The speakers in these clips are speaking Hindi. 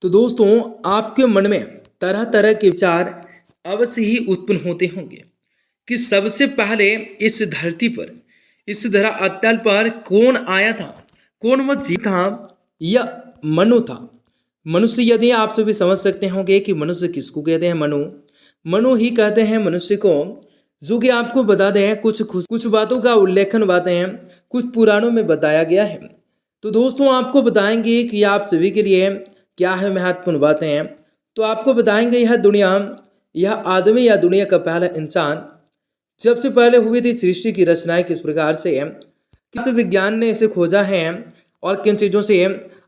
तो दोस्तों, आपके मन में तरह तरह के विचार अवश्य ही उत्पन्न होते होंगे कि सबसे पहले इस धरती पर, इस धरा अतल पर कौन आया था, कौन वह जीव था या मनु था। मनुष्य, यदि आप सभी समझ सकते होंगे कि मनुष्य किसको कहते हैं। मनु मनु ही कहते हैं मनुष्य को। जो कि आपको बता दें, कुछ बातों का उल्लेखन बातें कुछ पुराणों में बताया गया है। तो दोस्तों, आपको बताएंगे कि आप सभी के लिए क्या है महत्वपूर्ण बातें। तो आपको बताएंगे यह दुनिया, यह आदमी या दुनिया का पहला इंसान जब से पहले हुई थी सृष्टि की रचनाएं किस प्रकार से, किस विज्ञान ने इसे खोजा है और किन चीज़ों से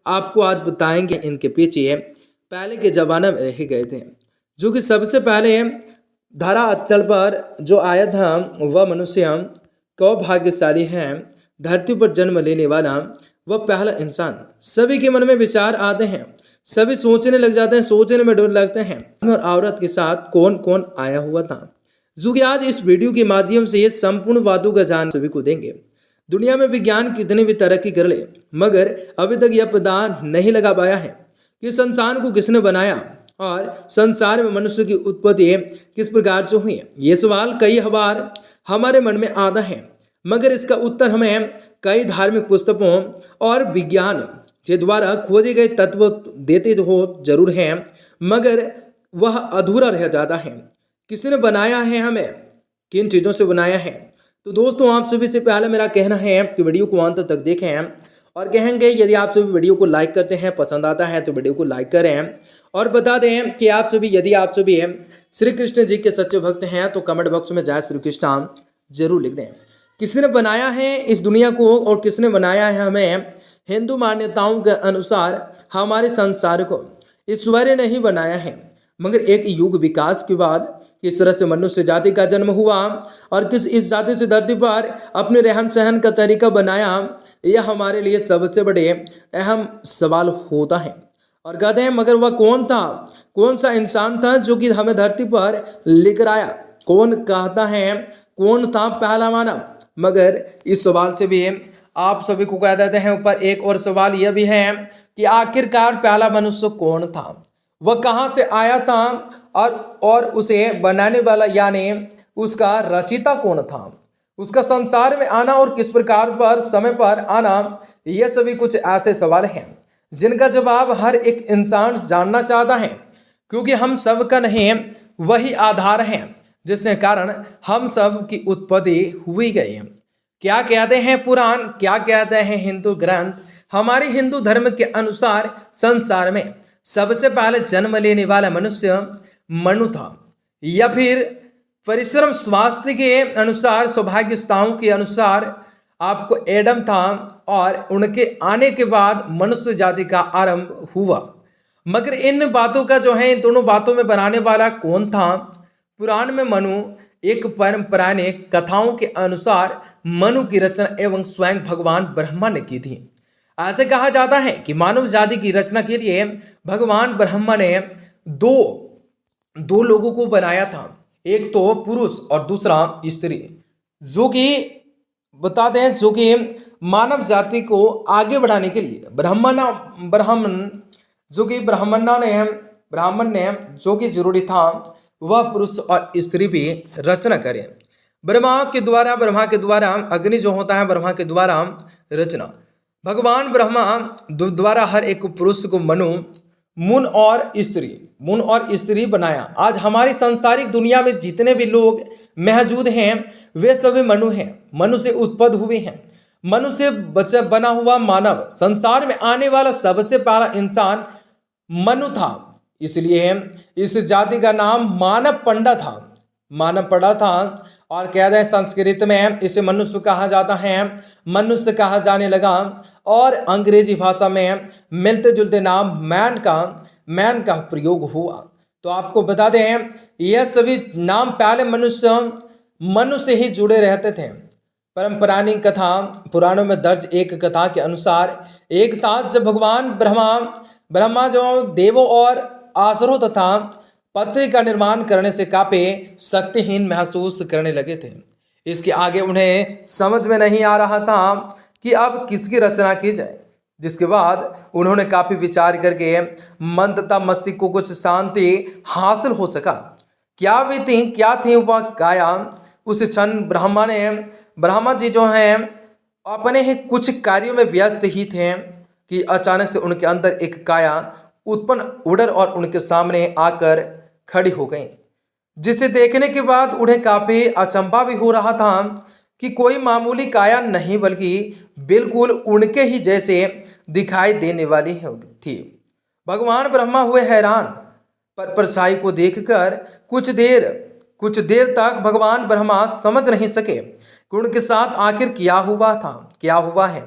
आपको आज बताएंगे। इनके पीछे पहले के जमाने में रह गए थे। जो कि सबसे पहले धरा अतल पर जो आया था वह मनुष्य कौ भाग्यशाली है, धरती पर जन्म लेने वाला वह पहला इंसान। सभी के मन में विचार आते हैं, सभी सोचने लग जाते हैं, सोचने में डर लगते हैं और औरत के साथ कौन कौन आया हुआ था। जो कि आज इस वीडियो के माध्यम से ये संपूर्ण बातों का जान सभी को देंगे। दुनिया में विज्ञान कितनी भी तरक्की कर ले, मगर अभी तक यह पता नहीं लगा पाया है कि संसार को किसने बनाया और संसार में मनुष्य की उत्पत्ति किस प्रकार से हुई। ये सवाल कई बार हमारे मन में आता है, मगर इसका उत्तर हमें कई धार्मिक पुस्तकों और विज्ञान के द्वारा खोजे गए तत्व देते हो जरूर हैं, मगर वह अधूरा रह जाता है। किसने बनाया है, हमें किन चीज़ों से बनाया है। तो दोस्तों, आप सभी से पहले मेरा कहना है कि वीडियो को अंत तक देखें और कहेंगे यदि आप सभी वीडियो को लाइक करते हैं, पसंद आता है तो वीडियो को लाइक करें और बता दें कि आप सभी, यदि आप सभी श्री कृष्ण जी के सच्चे भक्त हैं तो कमेंट बॉक्स में जय श्री कृष्ण जरूर लिख दें। किसने बनाया है इस दुनिया को और किसने बनाया है हमें। हिंदू मान्यताओं के अनुसार हमारे संसार को ईश्वर ने ही बनाया है, मगर एक युग विकास के बाद किस तरह से मनुष्य जाति का जन्म हुआ और किस इस जाति से धरती पर अपने रहन सहन का तरीका बनाया, यह हमारे लिए सबसे बड़े अहम सवाल होता है। और कहते हैं मगर वह कौन था, कौन सा इंसान था जो कि हमें धरती पर लेकर आया। कौन कहता है कौन था पहला मानव। मगर इस सवाल से भी आप सभी को कह देते हैं ऊपर एक और सवाल यह भी है कि आखिरकार पहला मनुष्य कौन था, वह कहाँ से आया था और उसे बनाने वाला यानी उसका रचयिता कौन था, उसका संसार में आना और किस प्रकार पर समय पर आना। यह सभी कुछ ऐसे सवाल हैं जिनका जवाब हर एक इंसान जानना चाहता है, क्योंकि हम सब का नहीं वही आधार है जिसके कारण हम सब की उत्पत्ति हुई गई है। क्या कहते हैं पुराण, क्या कहते हैं हिंदू ग्रंथ। हमारे हिंदू धर्म के अनुसार संसार में सबसे पहले जन्म लेने वाला मनुष्य मनु था, या फिर परिश्रम स्वास्थ्य के अनुसार, सौभाग्यताओं के अनुसार आपको एडम था और उनके आने के बाद मनुष्य जाति का आरंभ हुआ। मगर इन बातों का जो है, इन दोनों बातों में बनाने वाला कौन था। पुराण में मनु एक पौराणिक कथाओं के अनुसार मनु की रचना एवं स्वयं भगवान ब्रह्मा ने की थी। ऐसे कहा जाता है कि मानव जाति की रचना के लिए भगवान ब्रह्मा ने दो लोगों को बनाया था, एक तो पुरुष और दूसरा स्त्री। जो कि बता दें, जो कि मानव जाति को आगे बढ़ाने के लिए ब्राह्मण ने जो कि जरूरी था वह पुरुष और स्त्री भी रचना करें। ब्रह्मा के द्वारा अग्नि जो होता है, ब्रह्मा के द्वारा रचना। भगवान ब्रह्मा द्वारा हर एक पुरुष को मुन और स्त्री बनाया। आज हमारी सांसारिक दुनिया में जितने भी लोग मौजूद हैं वे सभी मनु हैं, मनु से उत्पन्न हुए हैं। मनु से बना हुआ मानव, संसार में आने वाला सबसे पहला इंसान मनु था। इसलिए इस जाति का नाम मानव पड़ा था। और कहते हैं संस्कृत में इसे मनुष्य कहा जाता है, मनुष्य कहा जाने लगा। और अंग्रेजी भाषा में मिलते जुलते नाम मैन का प्रयोग हुआ। तो आपको बता दें यह सभी नाम पहले मनु से ही जुड़े रहते थे। परंपरानिक कथा पुराणों में दर्ज एक कथा के अनुसार एक था जब भगवान ब्रह्मा जो देवों और आसुरों तथा पृथ्वी का निर्माण करने से काफी शक्तिहीन महसूस करने लगे थे। इसके आगे उन्हें समझ में नहीं आ रहा था कि अब किसकी रचना की जाए। जिसके बाद उन्होंने काफ़ी विचार करके मन तथा मस्तिष्क को कुछ शांति हासिल हो सका। क्या थी वह काया। उस क्षण ब्रह्मा जी जो हैं अपने ही कुछ कार्यों में व्यस्त ही थे कि अचानक से उनके अंदर एक काया उत्पन्न उड़र और उनके सामने आकर खड़ी हो गई, जिसे देखने के बाद उन्हें काफ़ी अचंभा भी हो रहा था कि कोई मामूली काया नहीं बल्कि बिल्कुल उनके ही जैसे दिखाई देने वाली थी। भगवान ब्रह्मा हुए हैरान, पर परछाई को देखकर कुछ देर तक भगवान ब्रह्मा समझ नहीं सके कि उनके साथ आखिर क्या हुआ है।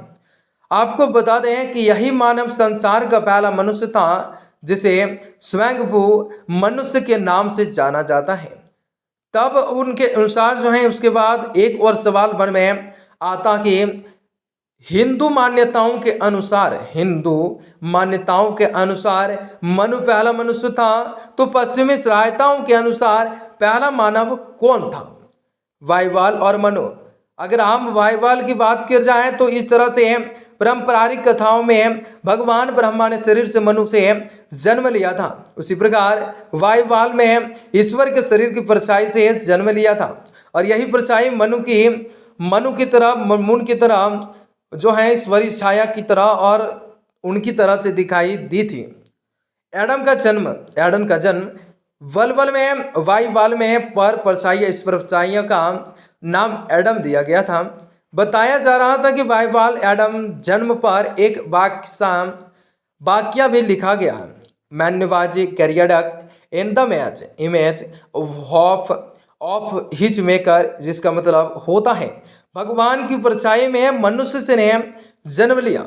आपको बता दें कि यही मानव संसार का पहला मनुष्य था जिसे स्वयंभू मनुष्य के नाम से जाना जाता है। तब उनके अनुसार जो है उसके बाद एक और सवाल मन में आता कि हिंदू मान्यताओं के अनुसार मनु पहला मनुष्य था, तो पश्चिमी सभ्यताओं के अनुसार पहला मानव कौन था? वायुवाल और मनु। अगर हम वायुवाल की बात कर जाएं तो इस तरह से पारंपरिक कथाओं में भगवान ब्रह्मा ने शरीर से मनु से जन्म लिया था, उसी प्रकार वायुवाल में ईश्वर के शरीर की परछाई से जन्म लिया था। और यही परछाई मनु की तरह जो है ईश्वरीय छाया की तरह और उनकी तरह से दिखाई दी थी। एडम का जन्म वलवल में वायुवाल में पर परछाई इस परछाइयों का नाम एडम दिया गया था। बताया जा रहा था कि वायुवाल एडम जन्म पर एक वाक्य भी लिखा गया, man was carried in the image of his maker, जिसका मतलब होता है भगवान की परछाई में मनुष्य ने जन्म लिया।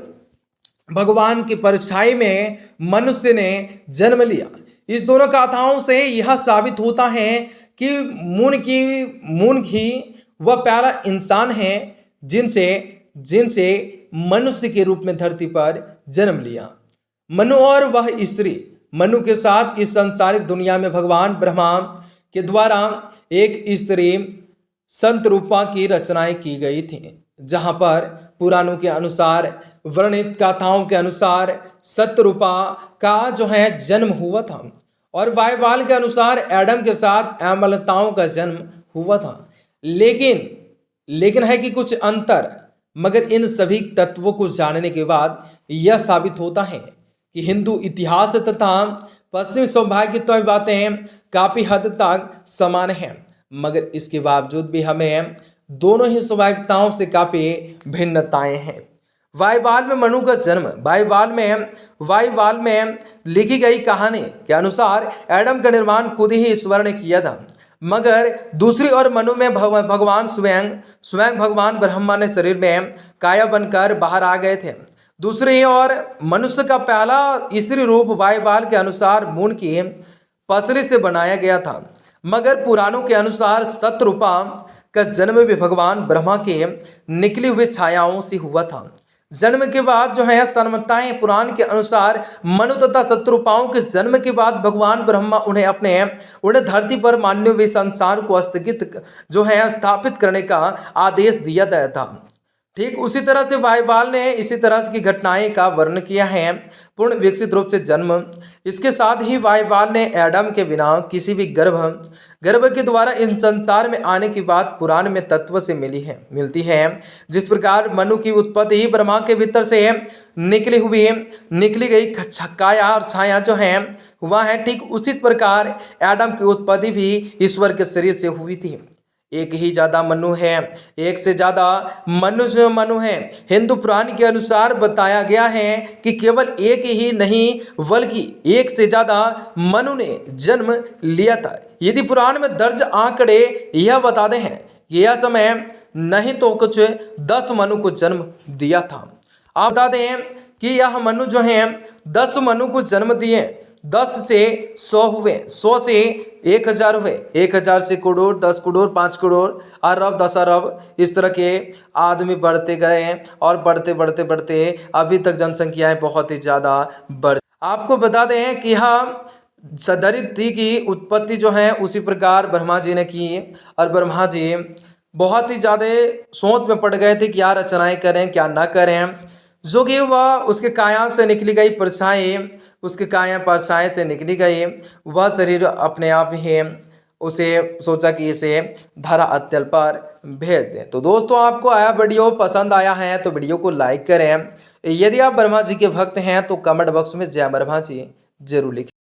भगवान की परछाई में मनुष्य ने जन्म लिया। इस दोनों कथाओं से यह साबित होता है कि मून ही वह पहला इंसान है जिनसे मनुष्य के रूप में धरती पर जन्म लिया। मनु और वह स्त्री, मनु के साथ इस सांसारिक दुनिया में भगवान ब्रह्मा के द्वारा एक स्त्री संत रूपा की रचनाएं की गई थी, जहां पर पुराणों के अनुसार वर्णित कथाओं के अनुसार सतरूपा का जो है जन्म हुआ था और वायुवाल के अनुसार एडम के साथ अमलताओं का जन्म हुआ था। लेकिन है कि कुछ अंतर, मगर इन सभी तत्वों को जानने के बाद यह साबित होता है कि हिंदू इतिहास तथा पश्चिमी सौभाग्य की बातें काफ़ी हद तक समान हैं, मगर इसके बावजूद भी हमें दोनों ही सौभाग्यताओं से काफ़ी भिन्नताएं हैं। वायुवाल में मनु का जन्म। वायुवाल में लिखी गई कहानी के अनुसार एडम का निर्माण खुद ही ईश्वर ने किया था, मगर दूसरी ओर मनु में भगवान स्वयं भगवान ब्रह्मा ने शरीर में काया बनकर बाहर आ गए थे। दूसरी ओर मनुष्य का पहला स्त्री रूप वायुवाल के अनुसार मून की पसली से बनाया गया था, मगर पुराणों के अनुसार सतरूपा का जन्म भी भगवान ब्रह्मा के निकली हुई छायाओं से हुआ था। जन्म के बाद जो है सनमताएं पुराण के अनुसार मनु तथा सतरूपाओं के जन्म के बाद भगवान ब्रह्मा उन्हें धरती पर मानव हुए संसार को जो है स्थापित करने का आदेश दिया गया था। ठीक उसी तरह से वायुवाल ने इसी तरह की घटनाएं का वर्णन किया है। पूर्ण विकसित रूप से जन्म। इसके साथ ही वायुवाल ने एडम के बिना किसी भी गर्भ के द्वारा इन संसार में आने की बात पुराण में तत्व से मिलती है। जिस प्रकार मनु की उत्पत्ति ही ब्रह्मा के भीतर से निकली गई काया और छाया जो है हुआ है, ठीक उसी प्रकार एडम की उत्पत्ति भी ईश्वर के शरीर से हुई थी। एक ही ज़्यादा मनु है, एक से ज़्यादा मनु है। हिंदू पुराण के अनुसार बताया गया है कि केवल एक ही नहीं बल्कि एक से ज़्यादा मनु ने जन्म लिया था। यदि पुराण में दर्ज आंकड़े यह बताते हैं कि यह समय नहीं तो कुछ 10 मनु को जन्म दिया था। आप बता दें कि यह मनु जो है 10 मनु को जन्म दिए। 10 से 100 हुए, 100 से 1000 हुए, 1000 से करोड़, 10 करोड़, 5 करोड़, अरब, 10 अरब, इस तरह के आदमी बढ़ते गए और बढ़ते अभी तक जनसंख्याएं बहुत ही ज़्यादा बढ़। आपको बता दें कि धरित्री की उत्पत्ति जो है उसी प्रकार ब्रह्मा जी ने की और ब्रह्मा जी बहुत ही ज़्यादा सोच में पड़ गए थे कि क्या रचनाएं करें क्या ना करें। जो कि वह उसके काया से निकली गई परछाई, उसके काया परछाई से निकली गई, वह शरीर अपने आप ही उसे सोचा कि इसे धरा अतल पर भेज दें। तो दोस्तों, आपको आया वीडियो पसंद आया है तो वीडियो को लाइक करें। यदि आप ब्रह्मा जी के भक्त हैं तो कमेंट बॉक्स में जय ब्रह्मा जी जरूर लिखें।